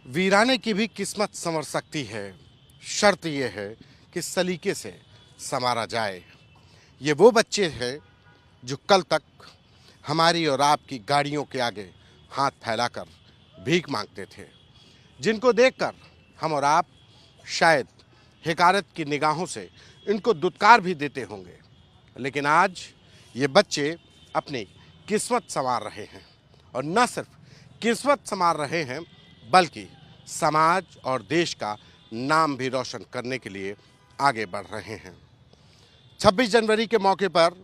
वीराने की भी किस्मत संवर सकती है, शर्त यह है कि सलीके से संवारा जाए। ये वो बच्चे हैं जो कल तक हमारी और आपकी गाड़ियों के आगे हाथ फैलाकर भीख मांगते थे, जिनको देखकर हम और आप शायद हिकारत की निगाहों से इनको दुत्कार भी देते होंगे, लेकिन आज ये बच्चे अपनी किस्मत संवार रहे हैं। और न सिर्फ किस्मत संवार रहे हैं बल्कि समाज और देश का नाम भी रोशन करने के लिए आगे बढ़ रहे हैं। 26 जनवरी के मौके पर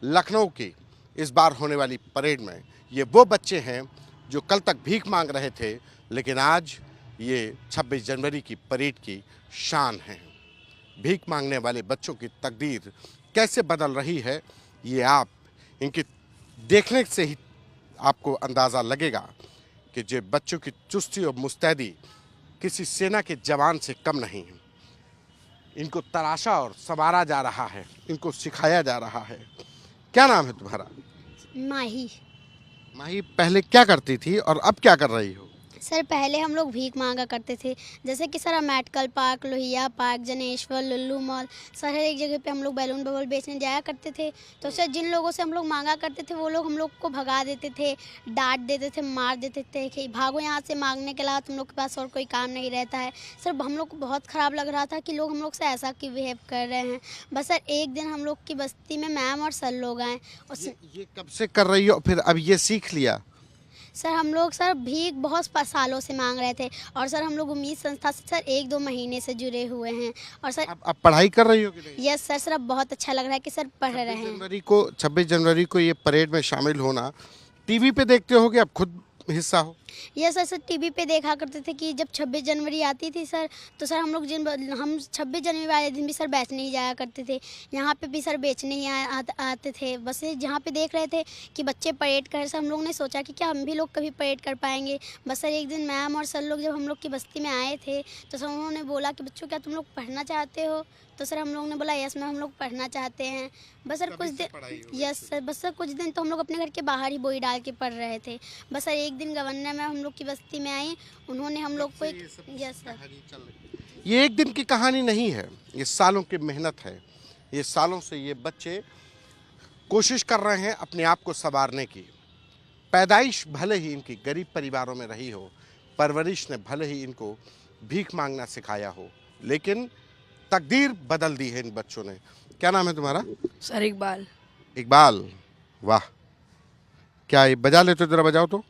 लखनऊ की इस बार होने वाली परेड में ये वो बच्चे हैं जो कल तक भीख मांग रहे थे, लेकिन आज ये 26 जनवरी की परेड की शान हैं। भीख मांगने वाले बच्चों की तकदीर कैसे बदल रही है, ये आप इनकी देखने से ही आपको अंदाज़ा लगेगा कि जो बच्चों की चुस्ती और मुस्तैदी किसी सेना के जवान से कम नहीं है। इनको तराशा और संवारा जा रहा है, इनको सिखाया जा रहा है। क्या नाम है तुम्हारा? माही। माही, पहले क्या करती थी और अब क्या कर रही हो? सर पहले हम लोग भीख मांगा करते थे, जैसे कि sir medical park, Lohia park, Janeshwar, Lulu mall, sir हर एक जगह पे हम लोग बैलून बबल बेचने जाया करते थे। तो सर जिन लोगों से हम लोग मांगा करते थे वो लोग हम लोग को भगा देते थे, डांट देते थे, मार देते थे कि भागो यहाँ से, मांगने के अलावा तुम लोग के पास और कोई काम नहीं रहता है। सर हम लोग को बहुत ख़राब लग रहा था कि लोग हम लोग से ऐसा क्यों बिहेव कर रहे हैं। बस सर एक दिन हम लोग की बस्ती में मैम और सर लोग आए और ये कब से कर रही हो, फिर अब ये सीख लिया? सर हम लोग सर भीख बहुत सालों से मांग रहे थे और सर हम लोग उम्मीद संस्था से सर 1-2 महीने से जुड़े हुए हैं। और सर अब पढ़ाई कर रही हो कि नहीं? यस सर, सर अब बहुत अच्छा लग रहा है कि सर पढ़ रहे हैं। 26 जनवरी को ये परेड में शामिल होना टीवी पे देखते हो कि अब खुद हिस्सा हो? यस सर, सर टीवी पे देखा करते थे कि जब 26 जनवरी आती थी सर, तो सर हम 26 जनवरी वाले दिन भी सर बेचने ही जाया करते थे। यहाँ पे भी सर बेचने ही आते थे। बस जहाँ पे देख रहे थे कि बच्चे परेड कर, सर हम लोग ने सोचा कि क्या हम भी लोग कभी परेड कर पाएंगे। बस सर एक दिन मैम और सर लोग जब हम लोग की बस्ती में आए थे तो सर उन्होंने बोला कि बच्चों क्या तुम लोग पढ़ना चाहते हो? तो सर हम लोग ने बोला यस मैम, हम लोग पढ़ना चाहते हैं। बस सर कुछ दिन यस सर, बस सर कुछ दिन तो हम लोग अपने घर के बाहर ही बोई डाल के पढ़ रहे थे। बस सर एक दिन गवर्नर मैम हम लोग की बस्ती में आई, उन्होंने हम लोग को एक यस सर। ये एक दिन की कहानी नहीं है, ये सालों की मेहनत है। ये सालों से ये बच्चे कोशिश कर रहे हैं अपने आप को संवारने की। पैदाइश भले ही इनकी गरीब परिवारों में रही हो, परवरिश ने भले ही इनको भीख मांगना सिखाया हो, लेकिन तकदीर बदल दी है इन बच्चों ने। क्या नाम है तुम्हारा? सर इकबाल। इकबाल, वाह! क्या ये बजा लेते हो? जरा बजाओ तो।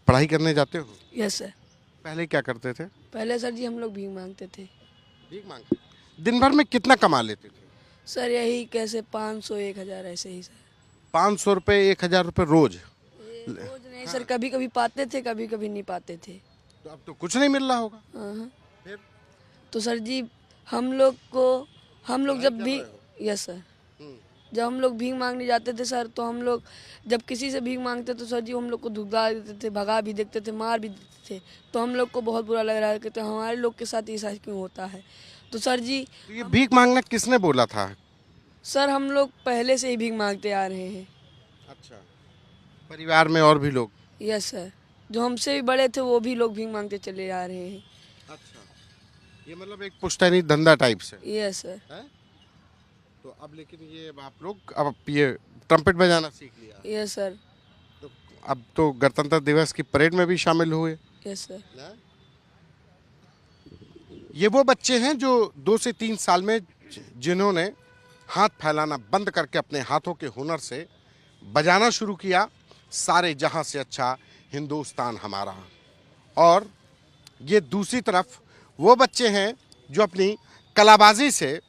पढ़ाई करने जाते हो? Yes sir. पहले क्या करते थे? पहले सर जी हम लोग भीख मांगते थे। भीख मांगते? दिन भर में कितना कमा लेते थे? सर यही कैसे 500 1000 ऐसे ही सर। 500 रुपये, 1000 रुपये रोज? रोज नहीं सर, कभी कभी पाते थे, कभी कभी नहीं पाते थे। तो अब तो कुछ नहीं मिल रहा होगा। हाँ। फिर? तो सर जी हम लोग जब भी यस सर, जब हम लोग भीख मांगने जाते थे सर, तो हम लोग जब किसी से भीख मांगते तो सर जी हम लोग को धुतकार देते थे, भगा भी देते थे, मार भी देते थे। तो हम लोग को बहुत बुरा लग रहा है कि तो हमारे लोग के साथ ऐसा क्यों होता है। तो सर जी तो ये भीख मांगना किसने बोला था? सर हम लोग पहले से ही भीख मांगते आ रहे हैं। अच्छा, परिवार में और भी लोग? यस सर, जो हमसे भी बड़े थे वो भी लोग भीख मांगते चले आ रहे हैं। अच्छा, ये मतलब एक पुश्तैनी धंधा टाइप से यस सर। है? तो अब लेकिन ये आप लोग अब ये ट्रम्पेट बजाना सीख लिया? Yes sir. तो अब तो गणतंत्र दिवस की परेड में भी शामिल हुए? Yes sir. ये वो बच्चे हैं जो 2 से 3 साल में जिन्होंने हाथ फैलाना बंद करके अपने हाथों के हुनर से बजाना शुरू किया, सारे जहां से अच्छा हिंदुस्तान हमारा। और ये दूसरी तरफ वो बच्चे हैं जो अपनी कलाबाजी से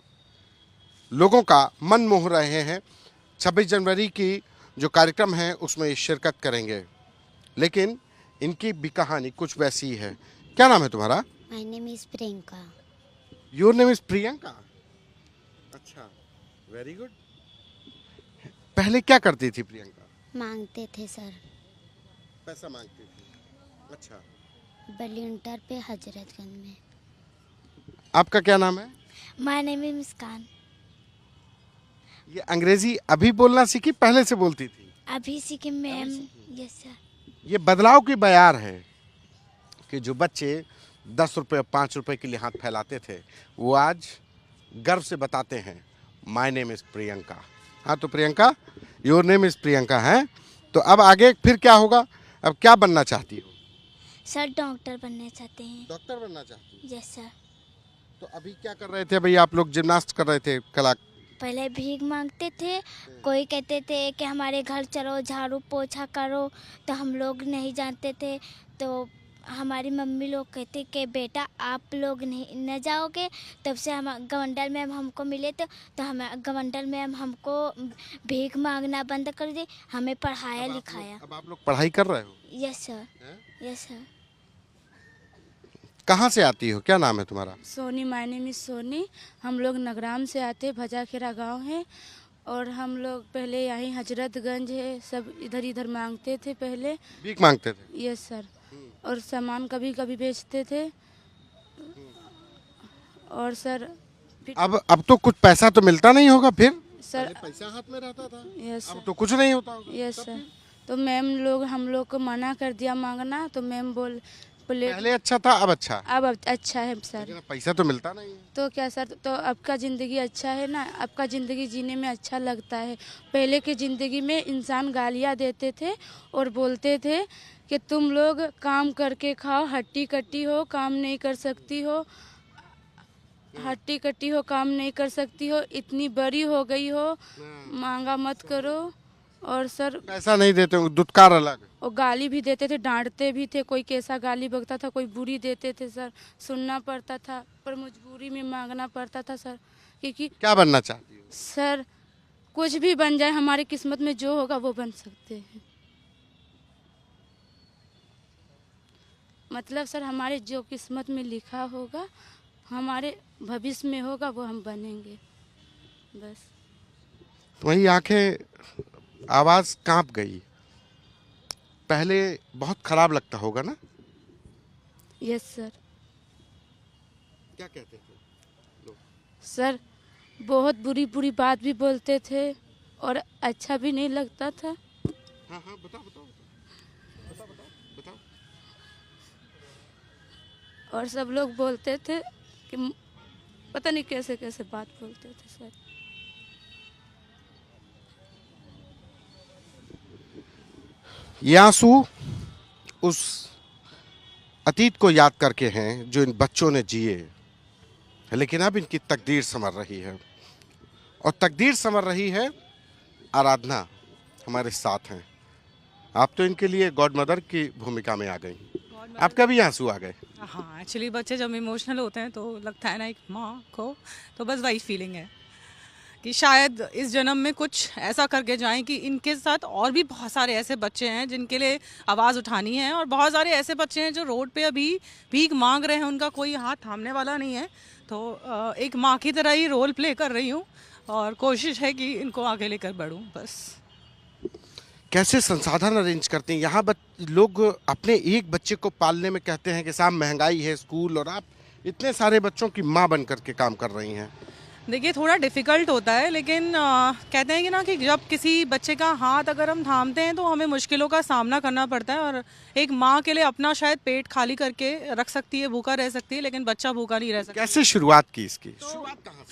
लोगों का मन मोह रहे हैं। 26 जनवरी की जो कार्यक्रम है उसमें शिरकत करेंगे, लेकिन इनकी भी कहानी कुछ वैसी ही है। क्या नाम है तुम्हारा? My name is Priyanka. Your name is Priyanka? अच्छा, वेरी गुड। पहले क्या करती थी प्रियंका? मांगते थे सर। पैसा मांगती थी? अच्छा, बलिंटर पे हजरतगंज में। आपका क्या नाम है? माय नेम इज मुस्कान। ये अंग्रेजी अभी बोलना सीखी, पहले से बोलती थी? अभी सीखे मैम। Yes sir. ये बदलाव की बयार है कि जो बच्चे 10 रुपये 5 रुपये के लिए हाथ फैलाते थे, वो आज गर्व से बताते हैं माय नेम इज़ प्रियंका। हाँ तो Priyanka, your name is Priyanka है। तो अब आगे फिर क्या होगा? अब क्या बनना चाहती हो? सर डॉक्टर बनना चाहते हैं। डॉक्टर बनना चाहती हो? Yes sir. तो अभी क्या कर रहे थे भाई? आप लोग जिम्नास्ट कर रहे थे, कला। पहले भीख मांगते थे, कोई कहते थे कि हमारे घर चलो झाड़ू पोछा करो, तो हम लोग नहीं जानते थे। तो हमारी मम्मी लोग कहते कि बेटा आप लोग नहीं न जाओगे। तब से हम गवर्नर मैम हमको मिले तो हम गवर्नर मैम हमको भीख मांगना बंद कर दी, हमें पढ़ाया लिखाया। अब आप लोग पढ़ाई कर रहे हो? Yes sir. Yes sir. कहाँ से आती हो? क्या नाम है तुम्हारा? Soni, my name is Soni. हम लोग नगराम से आते, भजाखेरा गांव है। और हम लोग पहले यहीं हजरतगंज है, सब इधर इधर मांगते थे पहले। भीख मांगते थे? Yes sir. और सामान कभी कभी बेचते थे। और सर अब तो कुछ पैसा तो मिलता नहीं होगा फिर? सर पहले पैसा हाथ में रहता था, यस अब सर। तो कुछ नहीं होता होगा। Yes sir. तो मैम लोग हम लोग को मना कर दिया मांगना, तो मैम बोले पहले अच्छा था, अब अच्छा? अब अच्छा है सर। लेकिन अब पैसा तो मिलता नहीं है। तो क्या सर, तो आपका ज़िंदगी अच्छा है ना, आपका ज़िंदगी जीने में अच्छा लगता है। पहले की ज़िंदगी में इंसान गालियाँ देते थे और बोलते थे कि तुम लोग काम करके खाओ, हट्टी कट्टी हो, काम नहीं कर सकती हो, हट्टी कट्टी हो, काम नहीं कर सकती हो, इतनी बड़ी हो गई हो, मांगा मत करो। और सर पैसा नहीं देते होंगे, दुत्कार अलग। और गाली भी देते थे, डांटते भी थे। कोई कैसा गाली बकता था, कोई बुरी देते थे सर, सुनना पड़ता था, पर मजबूरी में मांगना पड़ता था सर। क्योंकि क्या बनना चाहती हो? सर कुछ भी बन जाए, हमारी किस्मत में जो होगा वो बन सकते हैं। मतलब सर हमारे जो किस्मत में लिखा होगा, हमारे भविष्य में होगा, वो हम बनेंगे बस। तुम्हारी आंखें, आवाज कांप गई। पहले बहुत खराब लगता होगा ना? Yes sir. क्या कहते थे? सर बहुत बुरी बुरी बात भी बोलते थे और अच्छा भी नहीं लगता था। हाँ हाँ, बताओ बताओ बताओ बताओ बताओ। और सब लोग बोलते थे कि पता नहीं कैसे कैसे बात बोलते थे सर। ये आंसू उस अतीत को याद करके हैं जो इन बच्चों ने जिए, लेकिन अब इनकी तकदीर संवर रही है। और तकदीर संवर रही है। आराधना हमारे साथ हैं। आप तो इनके लिए गॉड मदर की भूमिका में आ गई। आपका भी आंसू आ गए? हाँ, एक्चुअली बच्चे जब इमोशनल होते हैं तो लगता है ना एक माँ को, तो बस वही फीलिंग है कि शायद इस जन्म में कुछ ऐसा करके जाएं कि इनके साथ और भी बहुत सारे ऐसे बच्चे हैं जिनके लिए आवाज़ उठानी है, और बहुत सारे ऐसे बच्चे हैं जो रोड पे अभी भीख मांग रहे हैं, उनका कोई हाथ थामने वाला नहीं है। तो एक माँ की तरह ही रोल प्ले कर रही हूँ और कोशिश है कि इनको आगे लेकर बढ़ूँ बस। कैसे संसाधन अरेंज करते हैं यहाँ? लोग अपने एक बच्चे को पालने में कहते हैं कि साहब महंगाई है, स्कूल, और आप इतने सारे बच्चों की माँ बन करके काम कर रही हैं। देखिए थोड़ा डिफ़िकल्ट होता है, लेकिन कहते हैं कि ना कि जब किसी बच्चे का हाथ अगर हम थामते हैं तो हमें मुश्किलों का सामना करना पड़ता है। और एक माँ के लिए अपना शायद पेट खाली करके रख सकती है, भूखा रह सकती है, लेकिन बच्चा भूखा नहीं रह सकता। कैसे शुरुआत की इसकी?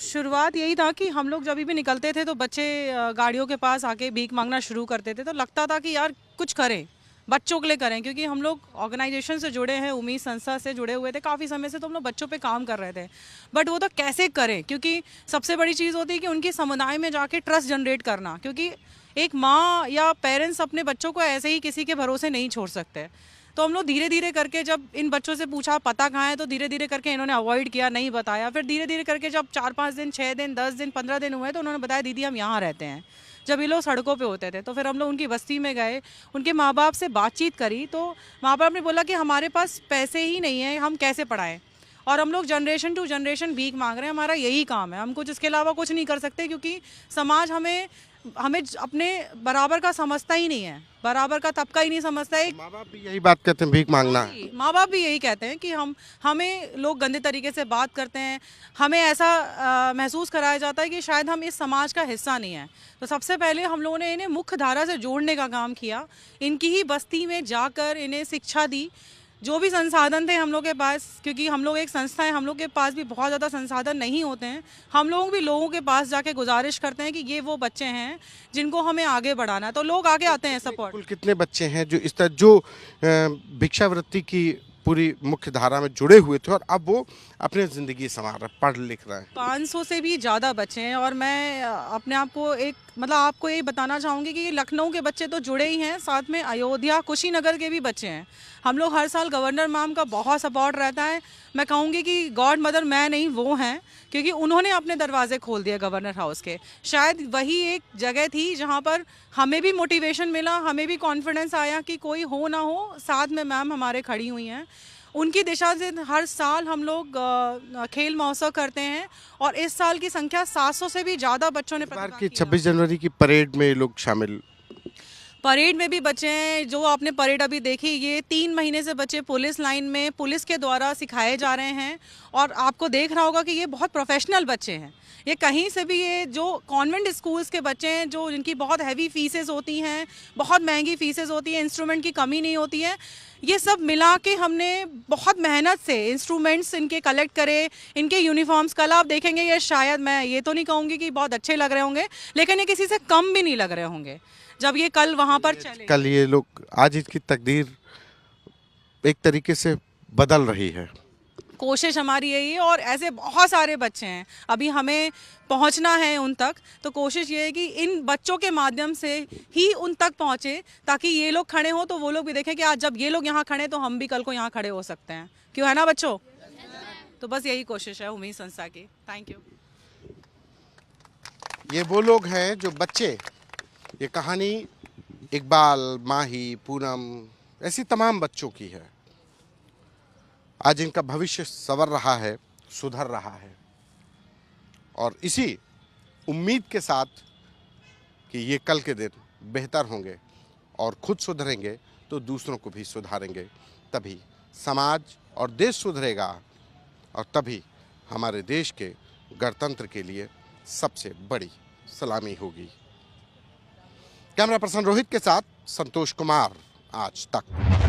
शुरुआत यही था कि हम लोग जब भी निकलते थे तो बच्चे गाड़ियों के पास आके भीख मांगना शुरू करते थे, तो लगता था कि यार कुछ करें, बच्चों के लिए करें, क्योंकि हम लोग ऑर्गेनाइजेशन से जुड़े हैं, उम्मीद संस्था से जुड़े हुए थे काफ़ी समय से, तो हम लोग बच्चों पे काम कर रहे थे। बट वो तो कैसे करें, क्योंकि सबसे बड़ी चीज़ होती है कि उनकी समुदाय में जाके ट्रस्ट जनरेट करना, क्योंकि एक माँ या पेरेंट्स अपने बच्चों को ऐसे ही किसी के भरोसे नहीं छोड़ सकते। तो हम लोग धीरे धीरे करके जब इन बच्चों से पूछा पता कहाँ है, तो धीरे धीरे करके इन्होंने अवॉइड किया, नहीं बताया। फिर धीरे धीरे करके जब 4-5 दिन, 6 दिन, 10 दिन, 15 दिन हुए तो उन्होंने बताया दीदी हम यहाँ रहते हैं। जब ये लोग सड़कों पे होते थे तो फिर हम लोग उनकी बस्ती में गए, उनके माँ बाप से बातचीत करी, तो माँ बाप ने बोला कि हमारे पास पैसे ही नहीं है, हम कैसे पढ़ाएं। और हम लोग जनरेशन टू जनरेशन भीख मांग रहे हैं। हमारा यही काम है, हम कुछ इसके अलावा कुछ नहीं कर सकते, क्योंकि समाज हमें अपने बराबर का समझता ही नहीं है, बराबर का तबका ही नहीं समझता है। माँ बाप भी यही बात कहते हैं, भीख मांगना है। माँ बाप भी यही कहते हैं कि हमें लोग गंदे तरीके से बात करते हैं, हमें ऐसा महसूस कराया जाता है कि शायद हम इस समाज का हिस्सा नहीं है। तो सबसे पहले हम लोगों ने इन्हें मुख्य धारा से जोड़ने का काम किया, इनकी ही बस्ती में जाकर इन्हें शिक्षा दी, जो भी संसाधन थे हम लोग के पास, क्योंकि हम लोग एक संस्था है, हम लोग के पास भी बहुत ज़्यादा संसाधन नहीं होते हैं। हम लोग भी लोगों के पास जाके गुजारिश करते हैं कि ये वो बच्चे हैं जिनको हमें आगे बढ़ाना है, तो लोग आगे आते हैं सपोर्ट। कुल कितने बच्चे हैं जो इस तरह जो भिक्षावृत्ति की पूरी मुख्य धारा में जुड़े हुए थे और अब वो अपनी ज़िंदगी संवार रहे, पढ़ लिख रहे हैं? 500 से भी ज़्यादा बच्चे हैं। और मैं अपने आप को आपको ये बताना चाहूँगी कि लखनऊ के बच्चे तो जुड़े ही हैं, साथ में अयोध्या, कुशीनगर के भी बच्चे हैं। हम लोग हर साल गवर्नर मैम का बहुत सपोर्ट रहता है। मैं कहूँगी कि गॉड मदर मैं नहीं, वो हैं, क्योंकि उन्होंने अपने दरवाजे खोल दिए गवर्नर हाउस के। शायद वही एक जगह थी जहाँ पर हमें भी मोटिवेशन मिला, हमें भी कॉन्फिडेंस आया कि कोई हो ना हो, साथ में मैम हमारे खड़ी हुई हैं। उनकी दिशा से हर साल हम लोग खेल महोत्सव करते हैं और इस साल की संख्या 700 से भी ज़्यादा बच्चों ने बार प्रतिभाग की किया। 26 जनवरी की परेड में लोग शामिल। परेड में भी बच्चे हैं, जो आपने परेड अभी देखी, ये 3 महीने से बच्चे पुलिस लाइन में पुलिस के द्वारा सिखाए जा रहे हैं। और आपको देख रहा होगा कि ये बहुत प्रोफेशनल बच्चे हैं। ये कहीं से भी, ये जो कॉन्वेंट स्कूल्स के बच्चे हैं, जो जिनकी बहुत हैवी फीसेस होती हैं, बहुत महंगी फीसेस होती हैं, इंस्ट्रूमेंट की कमी नहीं होती है, ये सब मिला के हमने बहुत मेहनत से इंस्ट्रूमेंट्स इनके कलेक्ट करे, इनके यूनिफॉर्म्स कल आप देखेंगे, ये शायद, मैं ये तो नहीं कहूँगी कि बहुत अच्छे लग रहे होंगे, लेकिन ये किसी से कम भी नहीं लग रहे होंगे जब ये कल वहाँ पर चले। कल ये लोग, आज इसकी तकदीर एक तरीके से बदल रही है। कोशिश हमारी यही है, और ऐसे बहुत सारे बच्चे हैं, अभी हमें पहुंचना है उन तक। तो कोशिश ये है कि इन बच्चों के माध्यम से ही उन तक पहुंचे, ताकि ये लोग खड़े हों तो वो लोग भी देखें कि आज जब ये लोग यहाँ खड़े तो हम भी कल को यहाँ खड़े हो सकते हैं। क्यों, है ना बच्चों? तो बस यही कोशिश है उम्मीद संस्था की। Thank you. ये वो लोग हैं जो बच्चे, ये कहानी इकबाल, माही, पूनम, ऐसी तमाम बच्चों की है। आज इनका भविष्य संवर रहा है, सुधर रहा है, और इसी उम्मीद के साथ कि ये कल के दिन बेहतर होंगे और खुद सुधरेंगे तो दूसरों को भी सुधारेंगे, तभी समाज और देश सुधरेगा, और तभी हमारे देश के गणतंत्र के लिए सबसे बड़ी सलामी होगी। कैमरा पर्सन रोहित के साथ संतोष कुमार, आज तक।